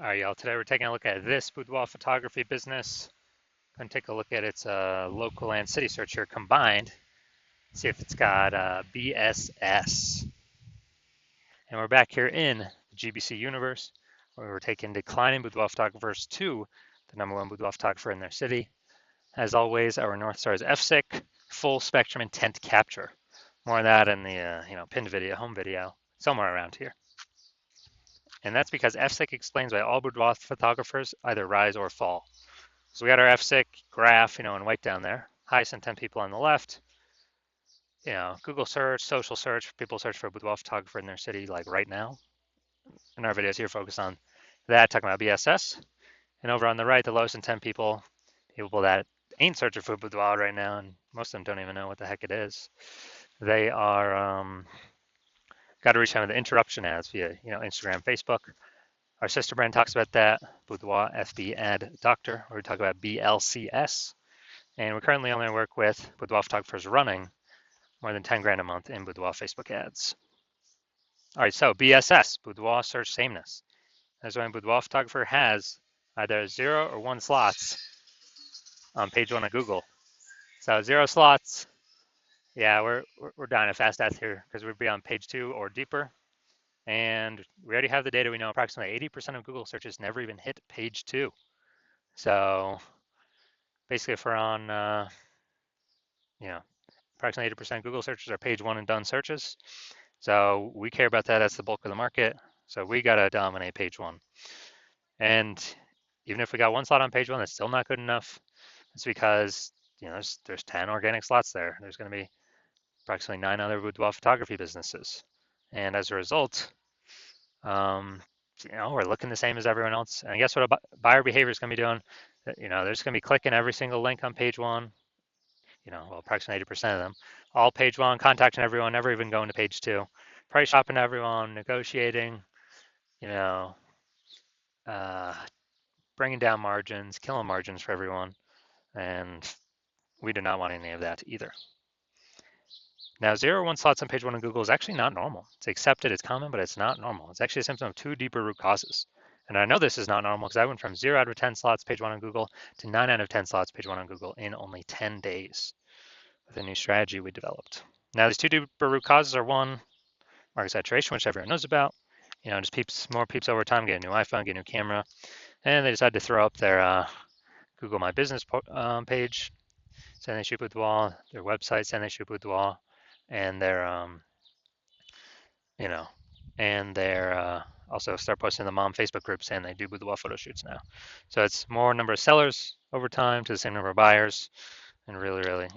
All right, y'all. Today we're taking a look at this boudoir photography business. Going to take a look at its local and city search here combined. See if it's got BSS. And we're back here in the GBC universe, where we're taking declining boudoir photographers to the #1 boudoir photographer in their city. As always, our North Star is FSIC, full spectrum intent capture. More of that in the pinned video, home video, somewhere around here. And that's because FSIC explains why all boudoir photographers either rise or fall. So we got our FSIC graph, in white down there. Highest intent people on the left. Google search, social search, people search for a boudoir photographer in their city, like right now. And our videos here focus on that, talking about BSS. And over on the right, the lowest intent people that ain't searching for boudoir right now, and most of them don't even know what the heck it is. They are got to reach out with the interruption ads via Instagram, Facebook. Our sister brand talks about that, Boudoir FB Ad Doctor, where we talk about BLCS. And we currently only work with boudoir photographers running more than 10 grand a month in boudoir Facebook ads. All right, so BSS, boudoir search sameness. That's when a boudoir photographer has either 0 or 1 slots on page 1 of Google. So 0 slots, yeah, we're dying a fast death here because we'd be on page 2 or deeper. And we already have the data. We know approximately 80% of Google searches never even hit page 2. So basically, if we're on, approximately 80% Google searches are page 1 and done searches. So we care about that. That's the bulk of the market. So we got to dominate page 1. And even if we got 1 slot on page 1, that's still not good enough. It's because there's 10 organic slots there. There's going to be approximately 9 other boudoir photography businesses. And as a result, we're looking the same as everyone else. And guess what buyer behavior is going to be doing? They're just going to be clicking every single link on page 1. Approximately 80% of them. All page 1, contacting everyone, never even going to page 2. Price shopping everyone, negotiating, bringing down margins, killing margins for everyone. And we do not want any of that either. Now, 0 or 1 slots on page 1 of Google is actually not normal. It's accepted, it's common, but it's not normal. It's actually a symptom of 2 deeper root causes. And I know this is not normal because I went from 0 out of 10 slots page 1 on Google to 9 out of 10 slots page 1 on Google in only 10 days with a new strategy we developed. Now, these 2 deeper root causes are 1, market saturation, which everyone knows about. Just more peeps over time, get a new iPhone, get a new camera. And they decided to throw up their Google My Business page, saying they shoot boudoir, their website saying they shoot boudoir, and they're also start posting in the mom Facebook group saying they do boudoir photo shoots now. So it's more number of sellers over time to the same number of buyers, and really, really,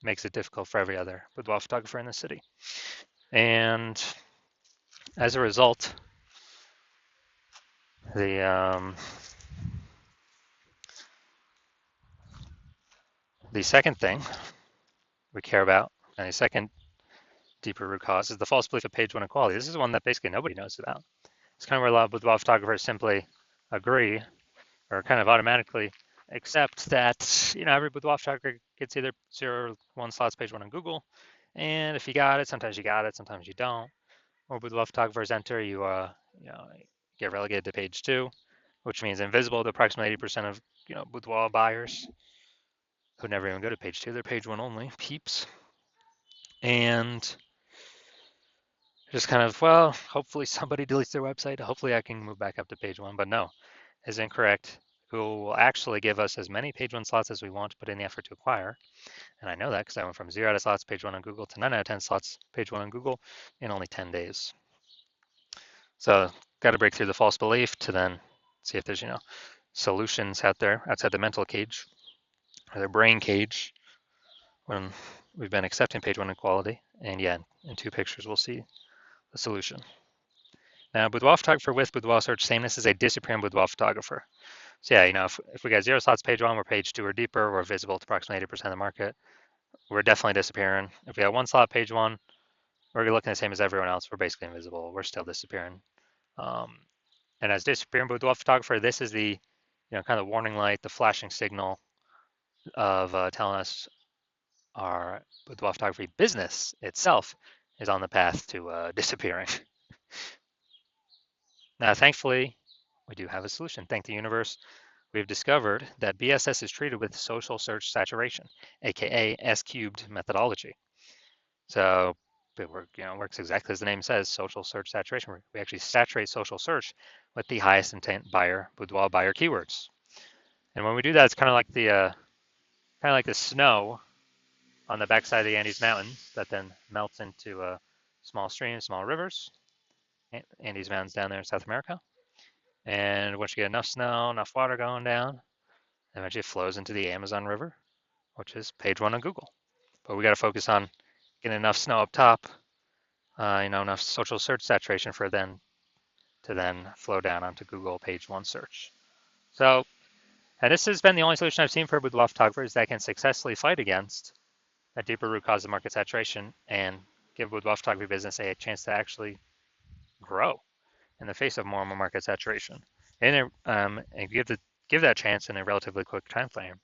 makes it difficult for every other boudoir photographer in the city. And as a result, the second thing we care about, and the second deeper root cause, is the false belief of page 1 equality. This is one that basically nobody knows about. It's kind of where a lot of boudoir photographers simply agree or kind of automatically accept that every boudoir photographer gets either 0 or 1 slots page 1 on Google, and if you got it, sometimes you got it, sometimes you don't. More boudoir photographers enter, you get relegated to page 2, which means invisible to approximately 80% of boudoir buyers who never even go to page 2. They're page 1 only peeps, and just kind of, well, hopefully somebody deletes their website. Hopefully I can move back up to page 1, but no, is incorrect. Google will actually give us as many page 1 slots as we want to put in the effort to acquire. And I know that because I went from 0 out of slots page 1 on Google to 9 out of 10 slots page 1 on Google in only 10 days. So got to break through the false belief to then see if there's, solutions out there outside the mental cage or their brain cage when we've been accepting page 1 equality. And yeah, in 2 pictures, we'll see the solution. Now, boudoir photographer with boudoir search sameness is a disappearing boudoir photographer. So yeah, if we got 0 slots page 1, we're page 2 or deeper, we're visible to approximately 80% of the market. We're definitely disappearing. If we got 1 slot page 1, we're looking the same as everyone else. We're basically invisible. We're still disappearing. And as disappearing boudoir photographer, this is the kind of warning light, the flashing signal of telling us our boudoir photography business itself is on the path to disappearing. Now, thankfully, we do have a solution. Thank the universe, we've discovered that BSS is treated with social search saturation, aka S cubed methodology. So it works exactly as the name says, social search saturation. We actually saturate social search with the highest intent buyer, boudoir buyer keywords. And when we do that, it's kind of like the snow on the backside of the Andes Mountains that then melts into small streams, small rivers. Andes Mountains down there in South America. And once you get enough snow, enough water going down, eventually it flows into the Amazon River, which is page one on Google. But we got to focus on getting enough snow up top, enough social search saturation for then to then flow down onto Google page one search. So, and this has been the only solution I've seen for boudoir photographers that can successfully fight against a deeper root cause of market saturation and give boudoir photography business a chance to actually grow in the face of more and more market saturation, and give that chance in a relatively quick time frame.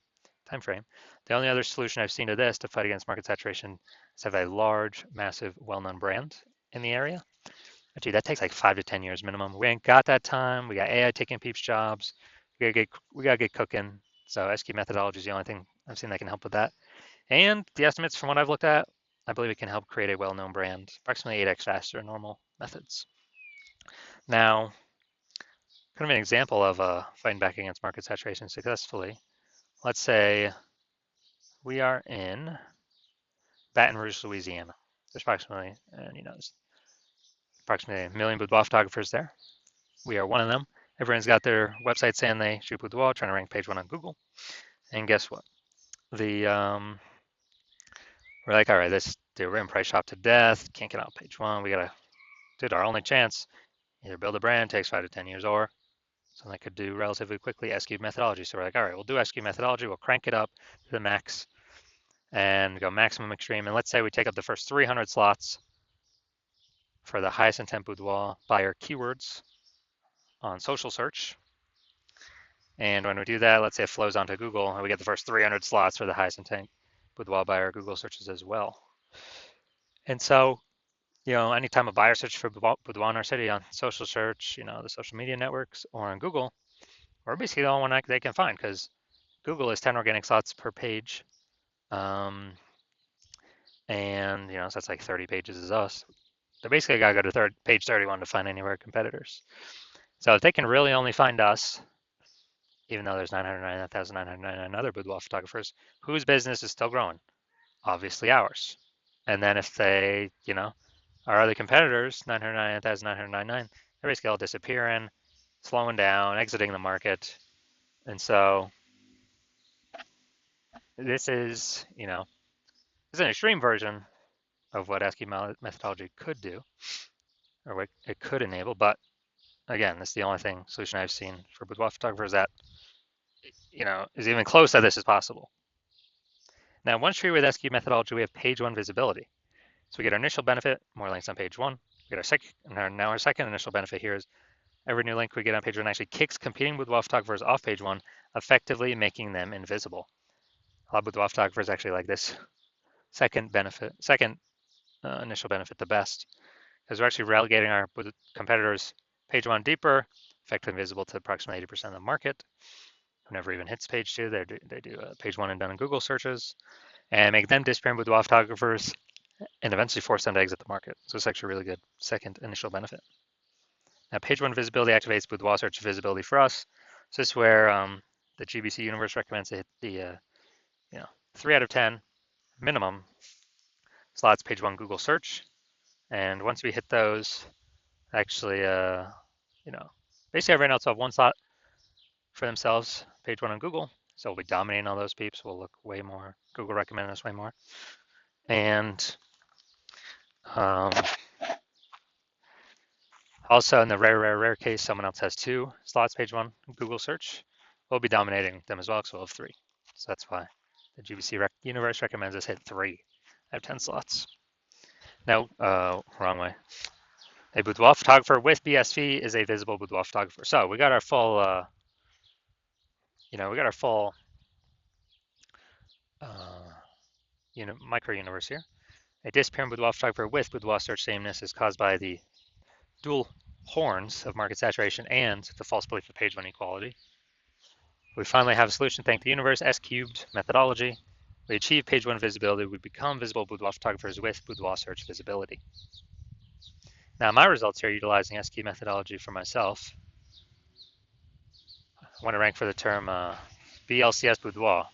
The only other solution I've seen to this to fight against market saturation is have a large, massive, well-known brand in the area. But dude, that takes like 5 to 10 years minimum. We ain't got that time. We got AI taking peeps jobs. We gotta get cooking. So SQ methodology is the only thing I've seen that can help with that. And the estimates from what I've looked at, I believe it can help create a well-known brand approximately 8x faster than normal methods. Now, kind of an example of fighting back against market saturation successfully. Let's say we are in Baton Rouge, Louisiana. There's approximately, there's approximately 1 million boudoir photographers there. We are one of them. Everyone's got their website saying they shoot boudoir, trying to rank page one on Google. And guess what? We're like, all right, we're in price shop to death. Can't get out page one. We gotta, dude, our only chance, either build a brand, takes 5 to 10 years, or something I could do relatively quickly, SQ methodology. So we're like, all right, we'll do SQ methodology. We'll crank it up to the max and go maximum extreme. And let's say we take up the first 300 slots for the highest intent boudoir buyer keywords on social search. And when we do that, let's say it flows onto Google and we get the first 300 slots for the highest intent boudoir buyer Google searches as well. And so, anytime a buyer searches for boudoir in our city on social search, the social media networks or on Google, we're basically the only one they can find because Google is 10 organic slots per page. And so that's like 30 pages is us. They basically got to go to page 31 to find any of our competitors. So if they can really only find us, even though there's 999,999 other boudoir photographers, whose business is still growing? Obviously ours. And then if they, our other competitors, 999,999, they're basically all disappearing, slowing down, exiting the market. And so this is, it's an extreme version of what ASCII methodology could do, or what it could enable. But again, this is the only solution I've seen for boudoir photographers that, is even close to this is possible. Now, once treated with SQ methodology, we have page one visibility. So we get our initial benefit, more links on page one. We get our second initial benefit here is every new link we get on page one actually kicks competing boudoir photographers off page one, effectively making them invisible. A lot of boudoir photographers actually like this second initial benefit the best, because we're actually relegating our competitors page one deeper, effectively visible to approximately 80% of the market, who never even hits page two. They do page one and done in Google searches, and make them disappearing boudoir photographers and eventually force them to exit the market. So it's actually a really good second initial benefit. Now, page one visibility activates boudoir search visibility for us. So this is where the GBC universe recommends to hit the 3 out of 10 minimum slots page one Google search. And once we hit those, actually, basically everyone else will have one slot for themselves, page one on Google. So we'll be dominating all those peeps. We'll look way more. Google recommended us way more. And also in the rare case, someone else has 2 slots, page one Google search. We'll be dominating them as well because we'll have 3. So that's why the GBC universe recommends us hit 3 out of 10 slots. No, wrong way. A boudoir photographer with BSV is a visible boudoir photographer. So we got our full, micro universe here. A disappearing boudoir photographer with boudoir search sameness is caused by the dual horns of market saturation and the false belief of page one equality. We finally have a solution thanks to the universe S cubed methodology. We achieve page one visibility. We become visible boudoir photographers with boudoir search visibility. Now my results here utilizing S cubed methodology for myself. I want to rank for the term BLCS boudoir.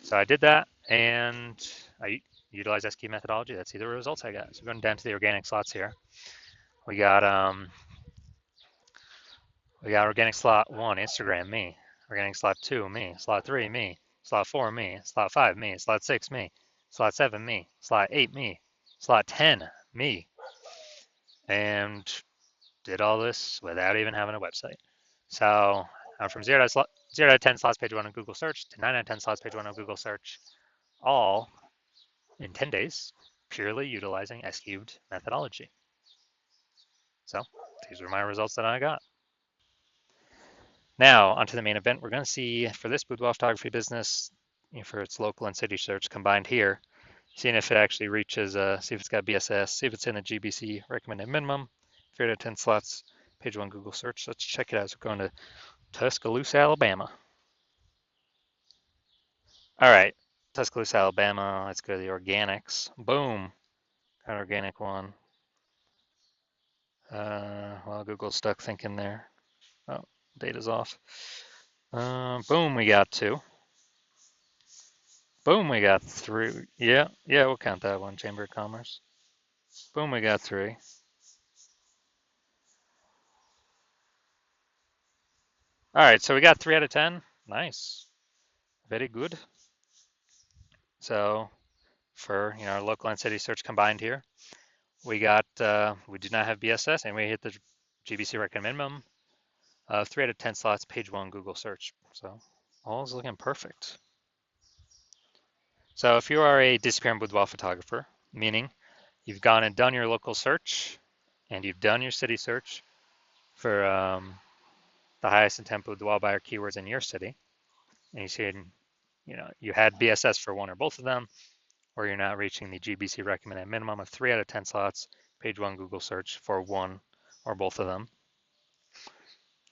So I did that and I utilized S cubed methodology. That's the results I got. So going down to the organic slots here. We got organic slot 1, Instagram, me. Organic slot 2, me. Slot 3, me. Slot 4, me. Slot 5, me. Slot 6, me. Slot 7, me. Slot 8, me. Slot 10, me. And did all this without even having a website. So I'm from 0 to 10 slots page 1 on Google search to 9 out of 10 slots page 1 on Google search, all in 10 days, purely utilizing S cubed methodology. So these were my results that I got. Now, onto the main event. We're going to see for this boudoir photography business, for its local and city search combined here, seeing if it actually reaches, see if it's got BSS, see if it's in the GBC recommended minimum, 3 out of 10 slots, page 1 Google search. Let's check it out. So we're going to Tuscaloosa, Alabama. All right, Tuscaloosa, Alabama. Let's go to the organics. Boom, got organic one. Well, Google's stuck thinking there. Oh, data's off. Boom, we got 2. Boom, we got 3. Yeah, we'll count that one, Chamber of Commerce. Boom, we got 3. All right, so we got 3 out of 10. Nice. Very good. So for our local and city search combined here, we got we do not have BSS and we hit the GBC recommend minimum of 3 out of 10 slots, page 1 Google search. So all is looking perfect. So if you are a disappearing boudoir photographer, meaning you've gone and done your local search and you've done your city search for the highest intent boudoir buyer keywords in your city, and you see, you had BSS for one or both of them, or you're not reaching the GBC recommended minimum of 3 out of 10 slots, page 1 Google search for one or both of them,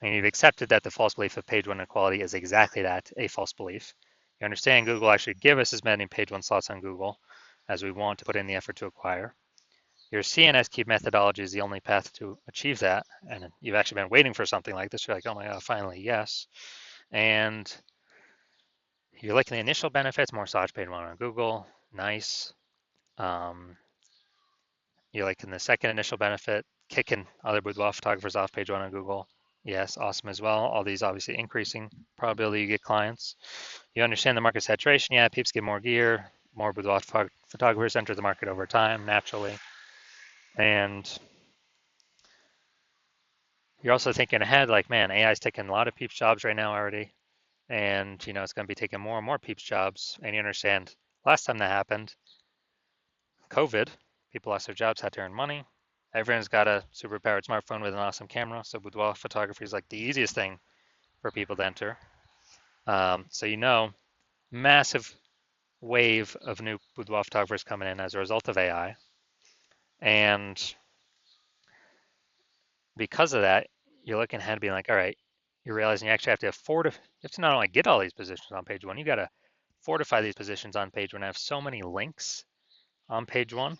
and you've accepted that the false belief of page 1 equality is exactly that, a false belief. You understand Google actually give us as many page 1 slots on Google as we want to put in the effort to acquire. Your CNS cube methodology is the only path to achieve that, and you've actually been waiting for something like this. You're like, oh my God, finally, yes. And you're liking the initial benefits, more search page 1 on Google, nice. You're liking the second initial benefit, kicking other boudoir photographers off page 1 on Google, yes, awesome as well. All these obviously increasing probability you get clients. You understand the market saturation, yeah, peeps get more gear, more boudoir photographers enter the market over time, naturally. And you're also thinking ahead, like, man, AI is taking a lot of peeps jobs right now already. And, it's going to be taking more and more peeps jobs. And you understand, last time that happened, COVID, people lost their jobs, had to earn money. Everyone's got a super powered smartphone with an awesome camera. So boudoir photography is like the easiest thing for people to enter. So, massive wave of new boudoir photographers coming in as a result of AI. And because of that, you're looking ahead being like, all right, you're realizing you actually have to not only get all these positions on page 1, you got to fortify these positions on page 1. I have so many links on page 1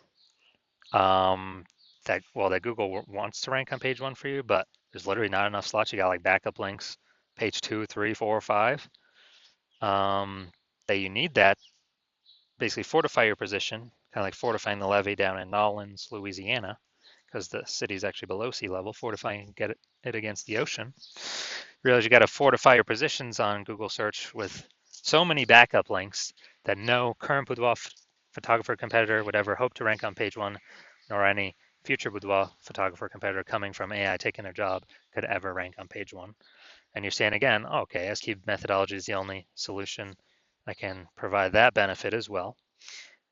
that Google wants to rank on page 1 for you, but there's literally not enough slots. You got like backup links, page 2, 3, 4, 5, that you need that basically fortify your position, kind of like fortifying the levee down in Nolens, Louisiana, because the city is actually below sea level, fortifying get it against the ocean. Realize you got to fortify your positions on Google search with so many backup links that no current boudoir photographer competitor would ever hope to rank on page 1, nor any future boudoir photographer competitor coming from AI taking their job could ever rank on page 1. And you're saying again, okay, S-cube methodology is the only solution that can provide that benefit as well.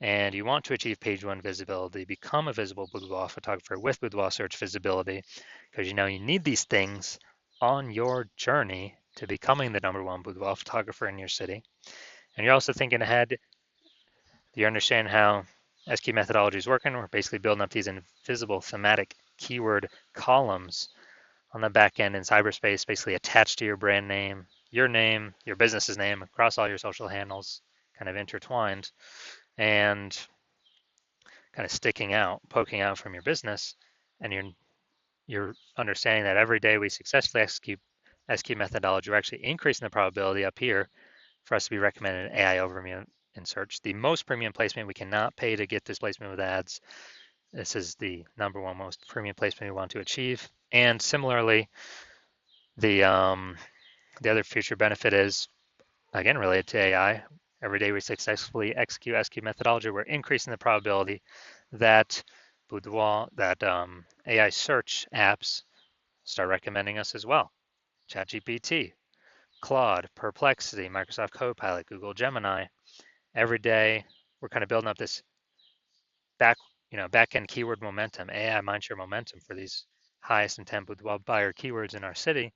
And you want to achieve page 1 visibility, become a visible boudoir photographer with boudoir search visibility, because you need these things on your journey to becoming the #1 boudoir photographer in your city. And you're also thinking ahead. Do you understand how S-cube methodology is working? We're basically building up these invisible thematic keyword columns on the back end in cyberspace, basically attached to your brand name, your business's name across all your social handles, kind of intertwined and kind of sticking out, poking out from your business. And you're understanding that every day we successfully execute methodology, we're actually increasing the probability up here for us to be recommended in AI overview in search. The most premium placement, we cannot pay to get this placement with ads. This is the number one most premium placement we want to achieve. And similarly, the other future benefit is, again, related to AI. Every day we successfully execute methodology, we're increasing the probability that Boudoir, that AI search apps start recommending us as well. ChatGPT, Claude, Perplexity, Microsoft Copilot, Google Gemini. Every day we're kind of building up this back end keyword momentum, AI mindshare momentum for these highest intent Boudoir buyer keywords in our city,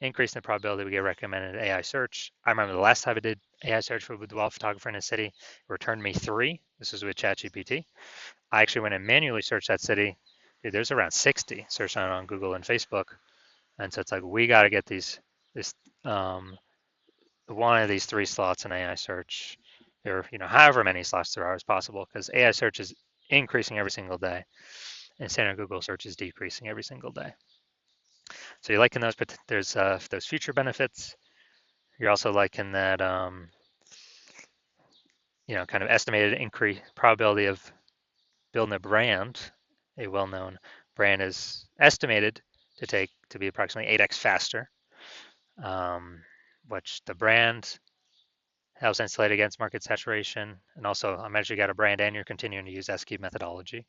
increasing the probability we get recommended AI search. I remember the last time I did AI search for Boudoir photographer in a city, it returned me 3. This was with ChatGPT. I actually went and manually searched that city. Dude, there's around 60 searched on Google and Facebook. And so it's like, we got to get this one of these 3 slots in AI search, or however many slots there are as possible, because AI search is increasing every single day, and standard Google search is decreasing every single day. So you're liking those, but there's those future benefits. You're also liking that kind of estimated increase probability of building a brand. A well-known brand is estimated to be approximately 8x faster, which the brand helps insulate against market saturation. And also, I'm actually got a brand and you're continuing to use SQ methodology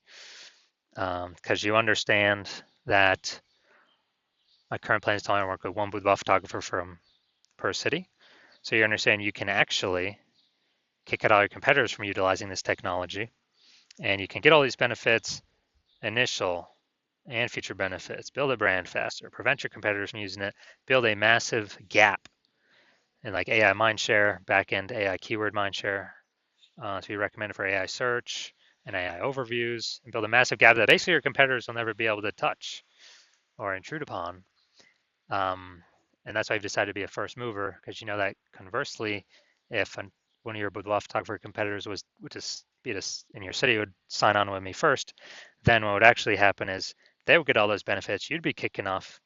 because you understand that my current plan is to only work with one boudoir photographer per city. So you understand you can actually kick out all your competitors from utilizing this technology, and you can get all these benefits, initial and future benefits, build a brand faster, prevent your competitors from using it, build a massive gap in like AI mindshare, backend AI keyword mindshare to be recommended for AI search and AI overviews, and build a massive gap that basically your competitors will never be able to touch or intrude upon. And that's why I've decided to be a first mover, because you know that conversely, if one of your boudoir photographer competitors would just be in your city would sign on with me first, then what would actually happen is they would get all those benefits. You'd be kicked off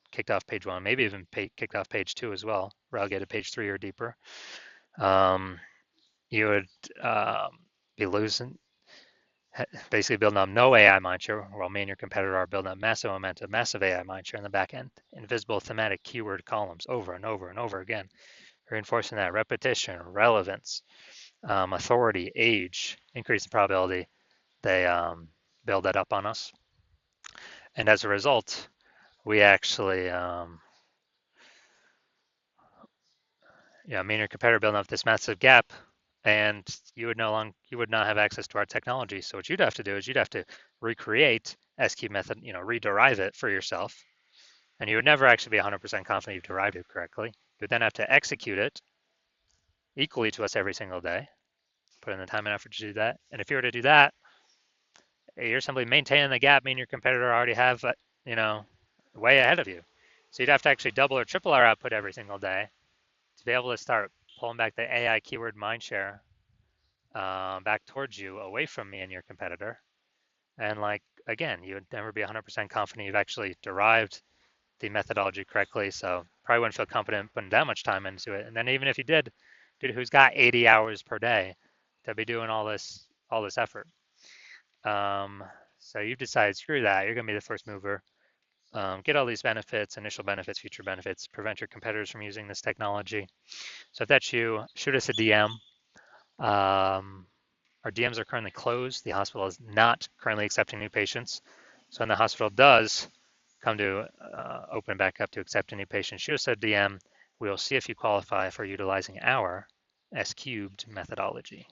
page 1, maybe even kicked off page 2 as well, relegated to page 3 or deeper. You would be losing, basically building up no AI mindshare, while me and your competitor are building up massive momentum, massive AI mindshare in the back end, invisible thematic keyword columns over and over and over again, reinforcing that repetition, relevance, authority, age, increase the probability they build that up on us. And as a result, we actually, me and your competitor building up this massive gap, and you would not have access to our technology. So what you'd have to do is you'd have to recreate SQ method, rederive it for yourself, and you would never actually be 100% confident you've derived it correctly. You would then have to execute it equally to us every single day, put in the time and effort to do that. And if you were to do that, you're simply maintaining the gap, meaning your competitor already have, way ahead of you. So you'd have to actually double or triple our output every single day to be able to start pulling back the AI keyword mindshare back towards you, away from me and your competitor. And again, you would never be 100% confident you've actually derived the methodology correctly. So probably wouldn't feel confident putting that much time into it. And then even if you did, dude, who's got 80 hours per day to be doing all this effort? So you've decided, screw that. You're going to be the first mover. Get all these benefits, initial benefits, future benefits, prevent your competitors from using this technology. So if that's you, shoot us a DM. Our DMs are currently closed. The hospital is not currently accepting new patients. So when the hospital does come to open back up to accept a new patient, shoot us a DM. We'll see if you qualify for utilizing our S cubed methodology.